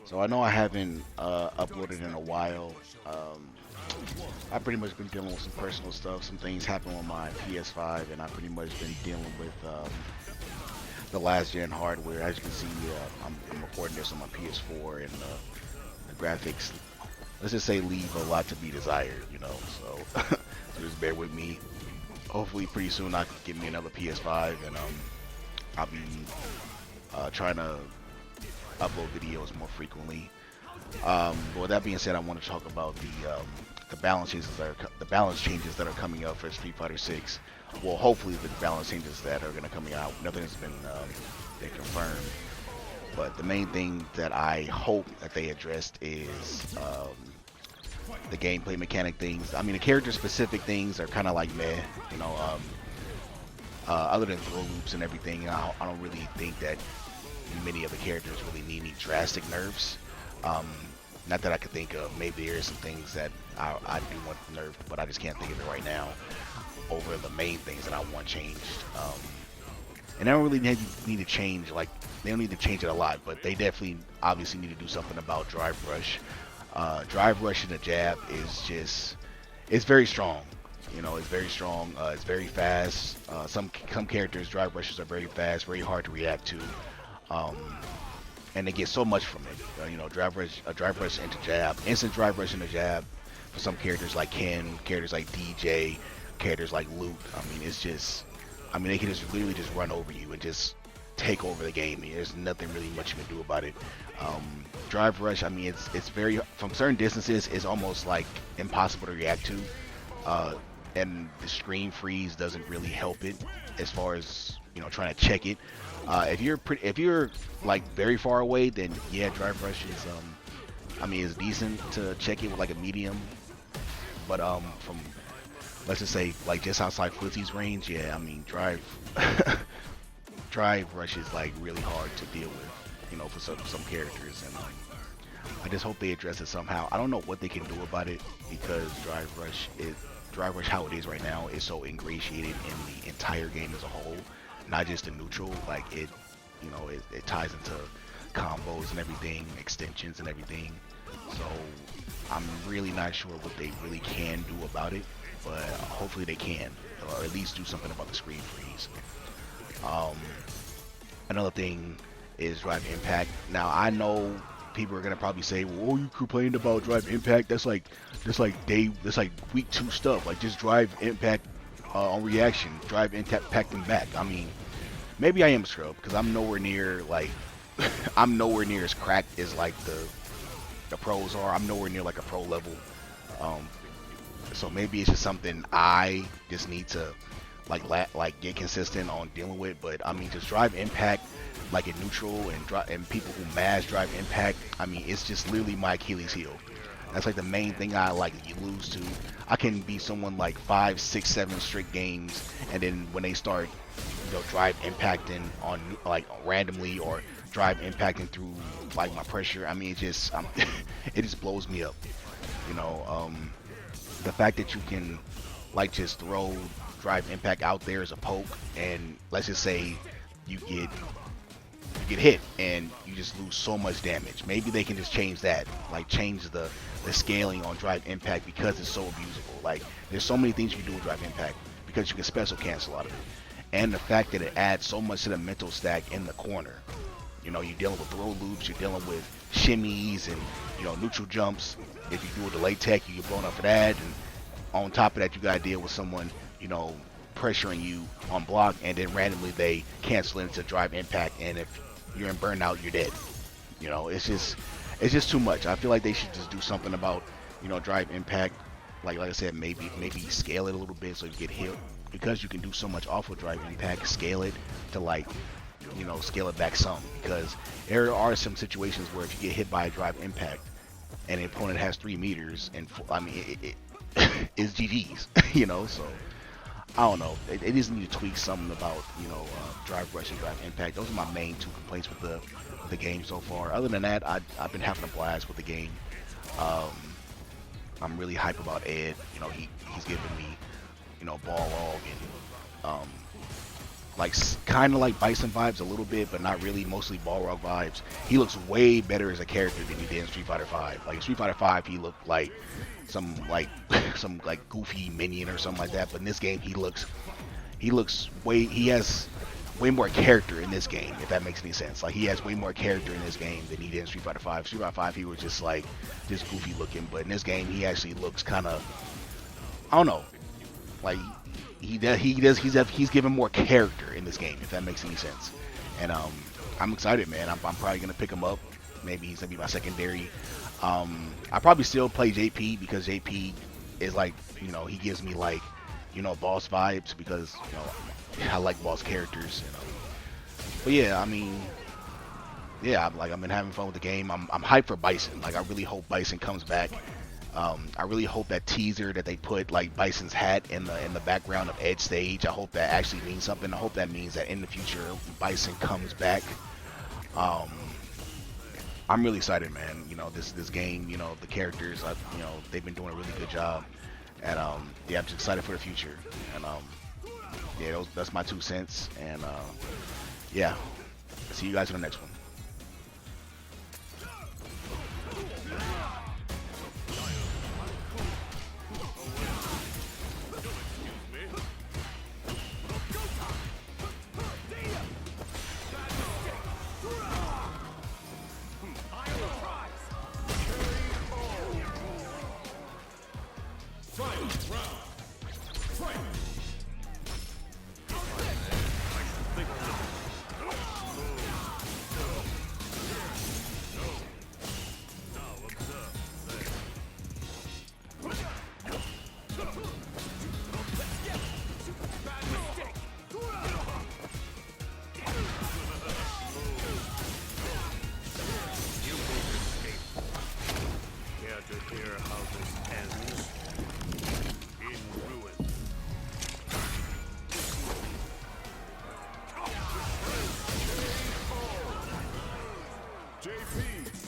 So I know I haven't uploaded in a while. Um, I've pretty much been dealing with some personal stuff. Some things happened on my PS5, and I've pretty much been dealing with the last gen hardware. As you can see, I'm recording this on my PS4, and the graphics, let's just say, leave a lot to be desired. So so just bear with me. Hopefully, pretty soon I can get me another PS5, and I'll be trying to upload videos more frequently. But with that being said, I want to talk about the balance changes that are coming up for Street Fighter 6. Well, hopefully the balance changes that are going to coming out. Nothing has been confirmed. But the main thing that I hope that they addressed is the gameplay mechanic things. I mean, the character specific things are kind of like meh, you know. Other than throw loops and everything, I don't really think that many of the characters really need any drastic nerfs. Um, Not that I could think of. Maybe there are some things that I do want nerfed, but I just can't think of it right now. Over the main things that I want changed, and they don't really need to change. Like, they don't need to change it a lot, but they definitely, obviously, need to do something about drive rush. Drive rush in the jab is just, it's very strong. It's very strong. It's very fast. Some characters, drive rushes are very fast, very hard to react to. Um, and they get so much from it. Drive rush into jab, instant drive rush into jab for some characters like Ken, characters like DJ, characters like Luke. I mean, it's just, I mean, they can just literally just run over you and just take over the game. There's nothing really much you can do about it. Drive rush, I mean, it's very, from certain distances, it's almost like impossible to react to. And the screen freeze doesn't really help it as far as trying to check it. If you're like very far away, then yeah, drive rush is I mean, it's decent to check it with like a medium. But from, let's just say, like just outside Flizzy's range, yeah, I mean, drive rush is like really hard to deal with, for some characters, and I just hope they address it somehow. I don't know what they can do about it, because drive rush how it is right now is so ingratiated in the entire game as a whole, not just the neutral. Like, it ties into combos and everything, extensions and everything. So I'm really not sure what they really can do about it, but hopefully they can, or at least do something about the screen freeze. Another thing is drive impact. Now, I know people are gonna probably say, "Well, oh, you complained about drive impact. That's like week 2 stuff. Like, just drive impact on reaction, drive impact them back." I mean, maybe I am a scrub, because I'm nowhere near like I'm nowhere near as cracked as like the pros are. I'm nowhere near like a pro level. So maybe it's just something I just need to like get consistent on dealing with. But I mean, just drive impact like in neutral, and people who mash drive impact, I mean, it's just literally my Achilles heel. That's like the main thing I like you lose to. I can be someone like 5, 6, 7 straight games, and then when they start, drive impacting on like randomly, or drive impacting through like my pressure, I mean, it just it just blows me up. The fact that you can like just throw drive impact out there as a poke, and let's just say you get hit and you just lose so much damage. Maybe they can just change that, like change the scaling on drive impact, because it's so abusable. Like, there's so many things you can do with drive impact, because you can special cancel out of it, and the fact that it adds so much to the mental stack in the corner. You're dealing with throw loops, you're dealing with shimmies, and neutral jumps. If you do a delay tech, you get blown up for that, and on top of that, you gotta deal with someone pressuring you on block, and then randomly they cancel into drive impact, and if you're in burnout, you're dead. It's just too much. I feel like they should just do something about drive impact. Like I said, maybe scale it a little bit so you get hit, because you can do so much off of drive impact. Scale it to like scale it back some, because there are some situations where if you get hit by a drive impact and the opponent has 3 meters, and I mean it's GG's. So I don't know. They just need to tweak something about drive rush and drive impact. Those are my main 2 complaints with the game so far. Other than that, I've been having a blast with the game. I'm really hype about Ed. He's giving me ball log, and like kind of like Bison vibes a little bit, but not really. Mostly Balrog vibes. He looks way better as a character than he did in Street Fighter V. Like in Street Fighter V, he looked like some like some like goofy minion or something like that. But in this game, he has way more character in this game, if that makes any sense. Like he has way more character in this game than he did in Street Fighter V. Street Fighter V, he was just like just goofy looking, but in this game, he actually looks kind of, I don't know, like he's given more character in this game, if that makes any sense. And I'm excited, man. I'm probably gonna pick him up. Maybe he's gonna be my secondary. I probably still play JP because JP is like, you know, he gives me like, you know, boss vibes because, you know, I like boss characters. You know. But yeah, I mean, yeah, I've been having fun with the game. I'm hyped for Bison. Like I really hope Bison comes back. I really hope that teaser that they put like Bison's hat in the background of Edge stage. I hope that actually means something. I hope that means that in the future Bison comes back. I'm really excited, man. You know, this game, you know, the characters, you know, they've been doing a really good job. And yeah, I'm just excited for the future. And yeah, that's my 2 cents. And yeah, see you guys in the next one. JP